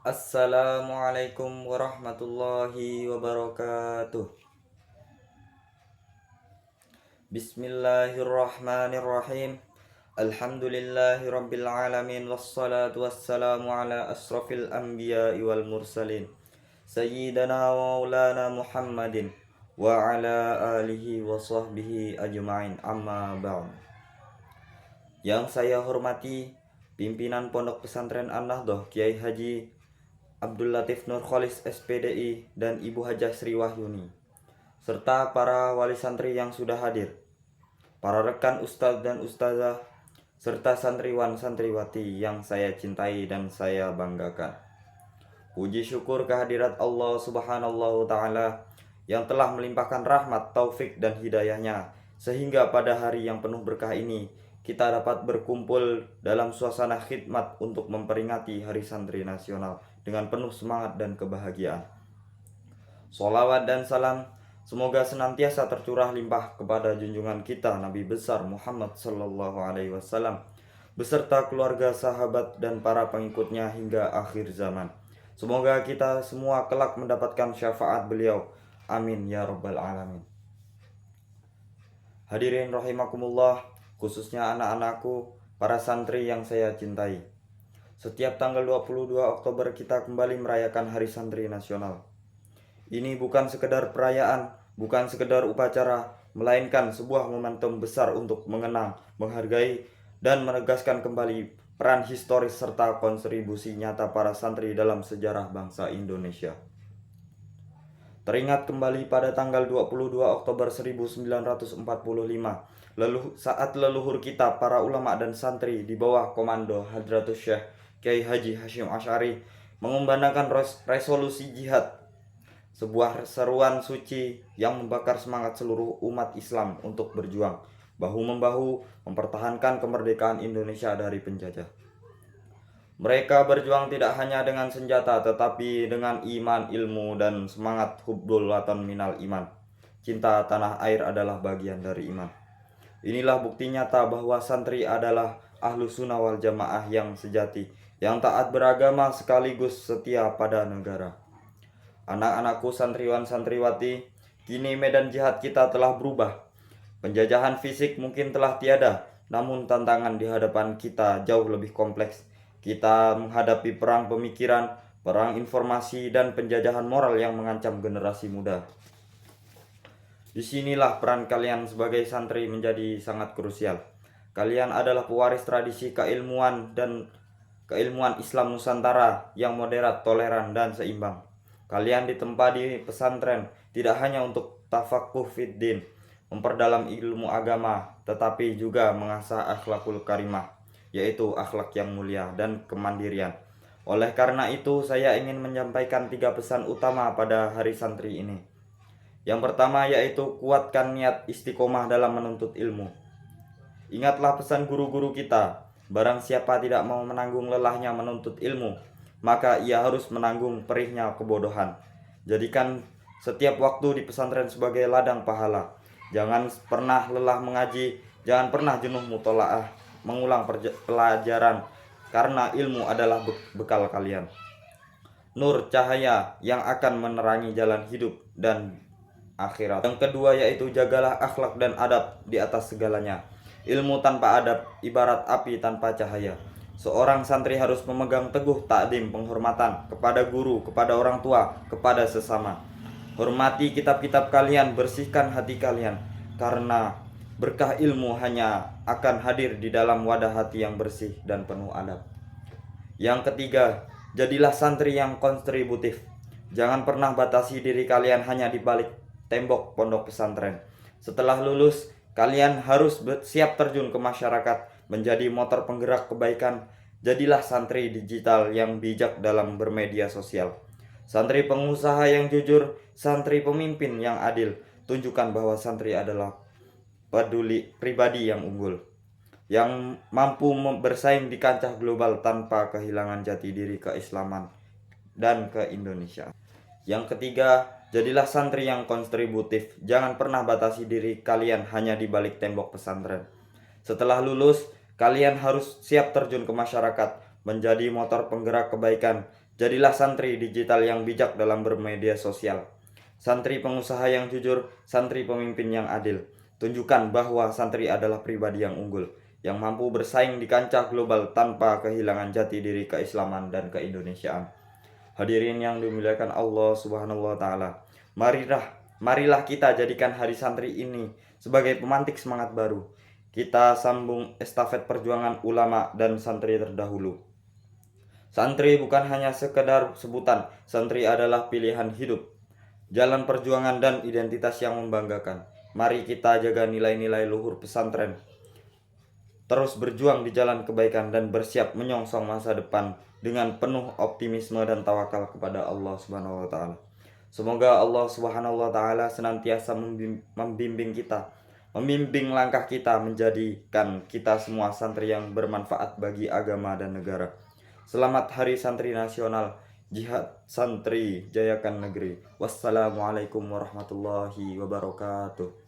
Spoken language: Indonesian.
Assalamualaikum warahmatullahi wabarakatuh. Bismillahirrahmanirrahim. Alhamdulillahi rabbil alamin. Wassalatu wassalamu ala asrafil anbiya'i wal mursalin Sayyidina wa maulana Muhammadin wa ala alihi wa sahbihi ajma'in, amma ba'd. Yang saya hormati pimpinan Pondok Pesantren An-Nahdhah Kiai Haji Abdul Latif Nur Kholis SPDI dan Ibu Hajah Sri Wahyuni, serta para wali santri yang sudah hadir, para rekan ustadz dan ustazah, serta santriwan santriwati yang saya cintai dan saya banggakan. Puji syukur kehadirat Allah Subhanahu wa Ta'ala yang telah melimpahkan rahmat, taufik dan hidayahnya, sehingga pada hari yang penuh berkah ini kita dapat berkumpul dalam suasana khidmat untuk memperingati Hari Santri Nasional dengan penuh semangat dan kebahagiaan. Sholawat dan salam semoga senantiasa tercurah limpah kepada junjungan kita Nabi besar Muhammad Sallallahu Alaihi Wasallam beserta keluarga, sahabat dan para pengikutnya hingga akhir zaman. Semoga kita semua kelak mendapatkan syafaat beliau. Amin ya rabbal alamin. Hadirin rahimakumullah, khususnya anak-anakku, para santri yang saya cintai. Setiap tanggal 22 Oktober kita kembali merayakan Hari Santri Nasional. Ini bukan sekedar perayaan, bukan sekedar upacara, melainkan sebuah momentum besar untuk mengenang, menghargai, dan menegaskan kembali peran historis serta kontribusi nyata para santri dalam sejarah bangsa Indonesia. Teringat kembali pada tanggal 22 Oktober 1945, saat leluhur kita para ulama dan santri di bawah komando Hadratus Syekh Kiai Haji Hasyim Asy'ari mengumandangkan resolusi jihad, sebuah seruan suci yang membakar semangat seluruh umat Islam untuk berjuang bahu-membahu mempertahankan kemerdekaan Indonesia dari penjajah. Mereka berjuang tidak hanya dengan senjata, tetapi dengan iman, ilmu, dan semangat hubbul watan minal iman. Cinta tanah air adalah bagian dari iman. Inilah bukti nyata bahwa santri adalah ahlu sunnah wal jamaah yang sejati, yang taat beragama sekaligus setia pada negara. Anak-anakku santriwan santriwati, kini medan jihad kita telah berubah. Penjajahan fisik mungkin telah tiada, namun tantangan di hadapan kita jauh lebih kompleks. Kita menghadapi perang pemikiran, perang informasi, dan penjajahan moral yang mengancam generasi muda. Disinilah peran kalian sebagai santri menjadi sangat krusial. Kalian adalah pewaris tradisi keilmuan Islam Nusantara yang moderat, toleran, dan seimbang. Kalian ditempa di pesantren tidak hanya untuk tafakuh fiddin, memperdalam ilmu agama, tetapi juga mengasah akhlakul karimah, yaitu akhlak yang mulia dan kemandirian. Oleh karena itu, saya ingin menyampaikan 3 pesan utama pada Hari Santri ini. Yang pertama yaitu kuatkan niat istiqomah dalam menuntut ilmu. Ingatlah pesan guru-guru kita, barang siapa tidak mau menanggung lelahnya menuntut ilmu, maka ia harus menanggung perihnya kebodohan. Jadikan setiap waktu di pesantren sebagai ladang pahala. Jangan pernah lelah mengaji, jangan pernah jenuh mutolaah, mengulang pelajaran, karena ilmu adalah bekal kalian. Nur, cahaya yang akan menerangi jalan hidup dan akhirat. Yang kedua yaitu jagalah akhlak dan adab di atas segalanya. Ilmu tanpa adab ibarat api tanpa cahaya. Seorang santri harus memegang teguh takdim penghormatan kepada guru, kepada orang tua, kepada sesama. Hormati kitab-kitab kalian, bersihkan hati kalian, karena berkah ilmu hanya akan hadir di dalam wadah hati yang bersih dan penuh adab. Yang ketiga, jadilah santri yang kontributif. Jangan pernah batasi diri kalian hanya di balik tembok pondok pesantren. Setelah lulus, kalian harus siap terjun ke masyarakat, menjadi motor penggerak kebaikan. Jadilah santri digital yang bijak dalam bermedia sosial, santri pengusaha yang jujur, santri pemimpin yang adil. Tunjukkan bahwa santri adalah peduli pribadi yang unggul, yang mampu bersaing di kancah global tanpa kehilangan jati diri keislaman dan ke Indonesia. Yang ketiga, jadilah santri yang kontributif. Jangan pernah batasi diri kalian hanya di balik tembok pesantren. Setelah lulus, kalian harus siap terjun ke masyarakat, menjadi motor penggerak kebaikan. Jadilah santri digital yang bijak dalam bermedia sosial. Santri pengusaha yang jujur, santri pemimpin yang adil. Tunjukkan bahwa santri adalah pribadi yang unggul, yang mampu bersaing di kancah global tanpa kehilangan jati diri keislaman dan keindonesiaan. Hadirin yang dimuliakan Allah Subhanahu wa taala. Marilah kita jadikan hari santri ini sebagai pemantik semangat baru. Kita sambung estafet perjuangan ulama dan santri terdahulu. Santri bukan hanya sekedar sebutan, santri adalah pilihan hidup, jalan perjuangan dan identitas yang membanggakan. Mari kita jaga nilai-nilai luhur pesantren, terus berjuang di jalan kebaikan dan bersiap menyongsong masa depan dengan penuh optimisme dan tawakal kepada Allah Subhanahu wa taala. Semoga Allah Subhanahu wa taala senantiasa membimbing kita, membimbing langkah kita, menjadikan kita semua santri yang bermanfaat bagi agama dan negara. Selamat Hari Santri Nasional. Jihad Santri Jayakan Negeri. Wassalamualaikum warahmatullahi wabarakatuh.